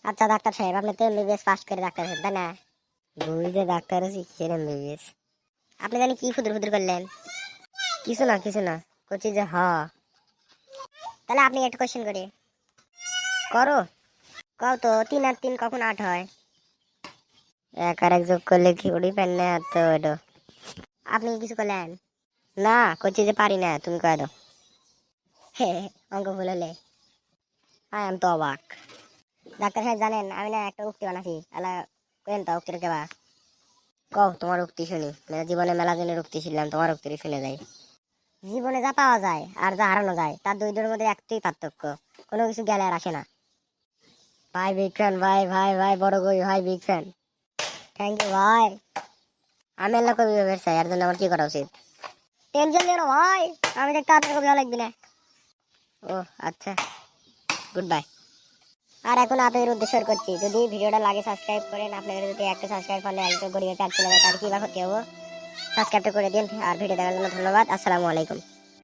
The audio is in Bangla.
আচ্ছা ডাক্তার সাহেব, আপনি তো এমবিবিএস পাস করে ডাক্তার হয়েছেন তাই না? বুঝতে ডাক্তার হচ্ছি কিসের এমবিবিএস? আপনি জানি কি ফুদুর ফুদুর করলেন? কিছু না করছি যে তাহলে আপনি একটা কোশ্চেন করি। করো। কও তো 3 আর 3 কখন 8 হয়? 1 আর 1 যোগ করলে কি উড়ি পান না তো এটা? আপনি কি কিছু করলেন? না, করছি যে পারি না, তুমি কয়ে দাও। হে, অঙ্ক ভুল হলে আই এম তো অবাক। ডাক্তার সাহেব জানেন আমি না একটা উক্তি বানাছি, আলা কেন তো উক্তির কেবা? কও তোমার উক্তি শুনি, জীবনে মেলা দিনের উক্তি শুনলাম, তোমার উক্তি শুনে যাই। জীবনে যা পাওয়া যায় আর যা হারানো যায় তার দুইটার মধ্যে একটাই পার্থক্য, কোনো কিছু গেলে আর আসে না। ভাই বিগ ফ্যান, ভাই ভাই ভাই বড় কবি, ভাই বিগ ফ্যান। থ্যাংক ইউ ভাই। আমি আল্লাহ কবি হবে চাই, এর জন্য আমার কি করা উচিত? টেনশন নিও না ভাই, আমি দেখতে আপনার কবি ভালো লাগবে না। ও আচ্ছা, গুড বাই। আর এখন আপনাদের উদ্দেশ্য করছি, যদি ভিডিওটা লাগে সাবস্ক্রাইব করেন, আপনাদের যদি একটা সাবস্ক্রাইব করলে একদম গরিবের কাজ চলে যায়, তার কি বা ক্ষতি হবো? সাবস্ক্রাইবটা করে দিন। আর ভিডিও দেখার জন্য ধন্যবাদ। আসসালামু আলাইকুম।